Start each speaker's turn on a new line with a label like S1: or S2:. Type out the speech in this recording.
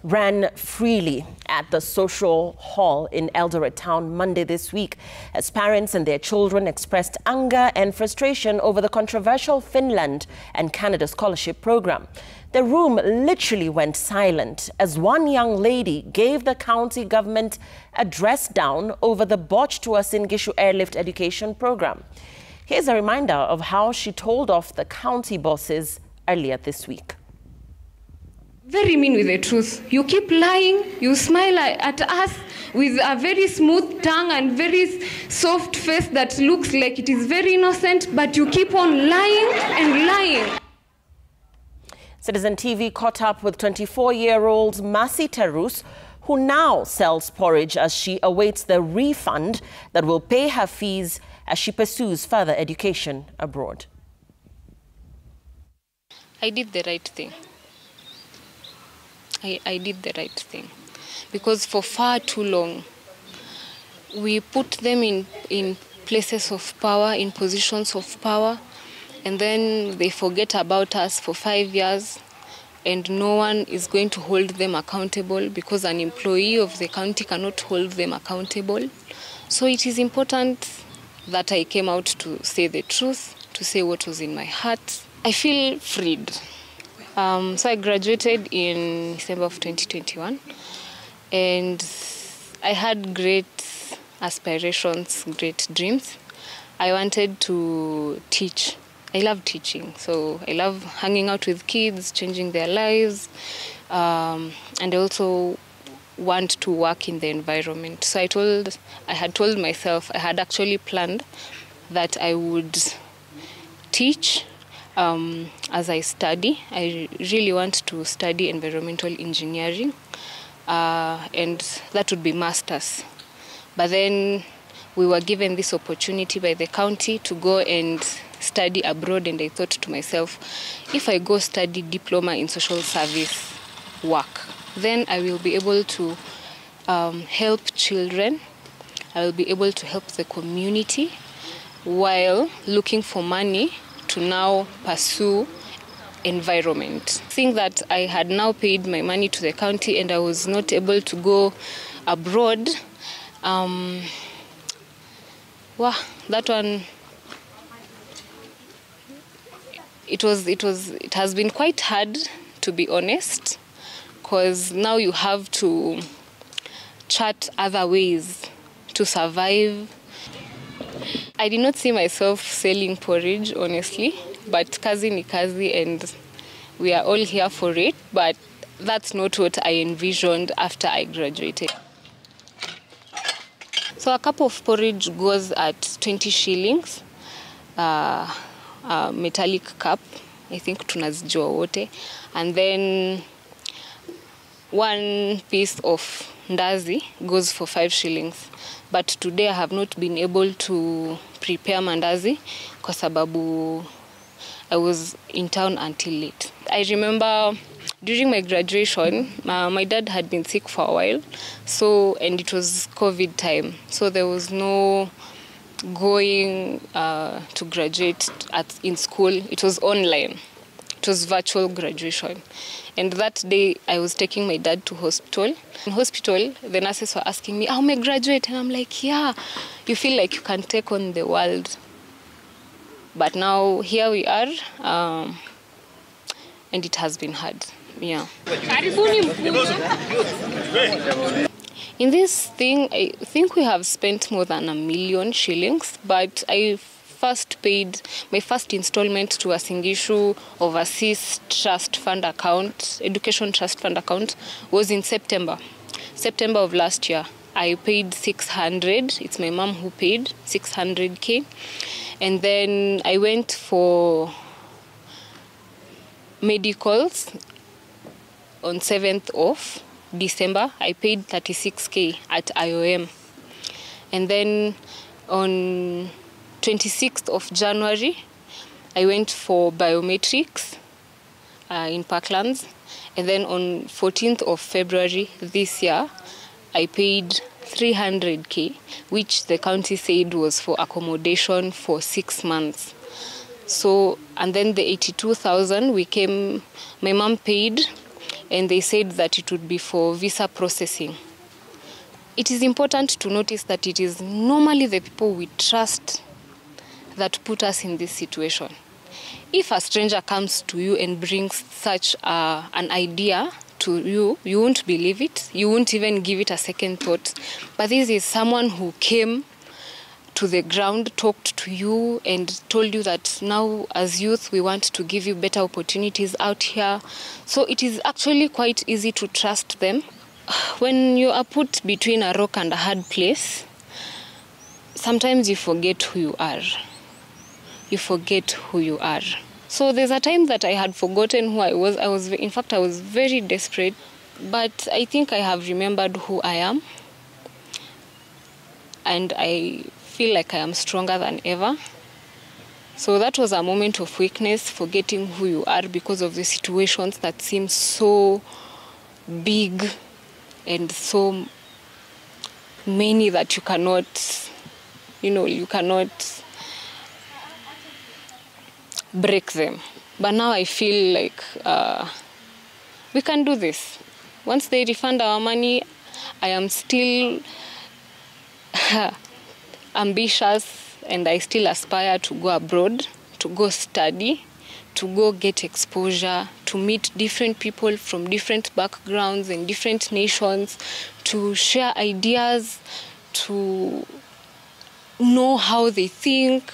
S1: Ran freely at the social hall in Eldoret town Monday this week as parents and their children expressed anger and frustration over the controversial Finland and Canada scholarship program. The room literally went silent as one young lady gave the county government a dress down over the botched Uasin Gishu airlift education program. Here's a reminder of how she told off the county bosses earlier this week.
S2: Very mean with the truth. You keep lying, you smile at us with a very smooth tongue and very soft face that looks like it is very innocent, but you keep on lying and lying.
S1: Citizen TV caught up with 24-year-old Masi Terus, who now sells porridge as she awaits the refund that will pay her fees as she pursues further education abroad.
S3: I did the right thing. I did the right thing because for far too long we put them in places of power, in positions of power, and then they forget about us for 5 years and no one is going to hold them accountable because an employee of the county cannot hold them accountable. So it is important that I came out to say the truth, to say what was in my heart. I feel freed. So I graduated in December of 2021 and I had great aspirations, great dreams. I wanted to teach. I love teaching, so I love hanging out with kids, changing their lives, and I also want to work in the environment. So I had told myself, I had actually planned that I would teach as I study. I really want to study environmental engineering, and that would be masters. But then we were given this opportunity by the county to go and study abroad, and I thought to myself, if I go study diploma in social service work, then I will be able to help children, I will be able to help the community while looking for money to now pursue environment. I think that I had now paid my money to the county and I was not able to go abroad. That one, it has been quite hard, to be honest, because now you have to chart other ways to survive. I did not see myself selling porridge, honestly, but kazi ni kazi and we are all here for it, but that's not what I envisioned after I graduated. So a cup of porridge goes at 20 shillings, a metallic cup, I think tunazijua wote, and then one piece of ndazi goes for 5 shillings. But today I have not been able to prepare mandazi kwa sababu I was in town until late. I remember during my graduation, my dad had been sick for a while, and it was COVID time, so there was no going to graduate in school. It was online. It was virtual graduation. And that day, I was taking my dad to hospital. In hospital, the nurses were asking me, "How may I graduate?" And I'm like, yeah, you feel like you can take on the world. But now, here we are, and it has been hard, yeah. In this thing, I think we have spent more than 1 million shillings, but I first paid my first installment to Uasin Gishu Overseas Trust Fund account, Education Trust Fund account, was in September of last year. I paid 600. It's my mom who paid 600K. And then I went for medicals on 7th of December. I paid 36K at IOM. And then on 26th of January, I went for biometrics in Parklands. And then on 14th of February this year, I paid 300K, which the county said was for accommodation for 6 months. So, and then the 82,000 my mom paid and they said that it would be for visa processing. It is important to notice that it is normally the people we trust that put us in this situation. If a stranger comes to you and brings such an idea to you, you won't believe it. You won't even give it a second thought. But this is someone who came to the ground, talked to you, and told you that now as youth, we want to give you better opportunities out here. So it is actually quite easy to trust them. When you are put between a rock and a hard place, sometimes you forget who you are. You forget who you are. So there's a time that I had forgotten who I was. In fact, I was very desperate. But I think I have remembered who I am. And I feel like I am stronger than ever. So that was a moment of weakness, forgetting who you are because of the situations that seem so big and so many that you cannot break them. But now I feel like we can do this. Once they refund our money, I am still ambitious, and I still aspire to go abroad, to go study, to go get exposure, to meet different people from different backgrounds and different nations, to share ideas, to know how they think,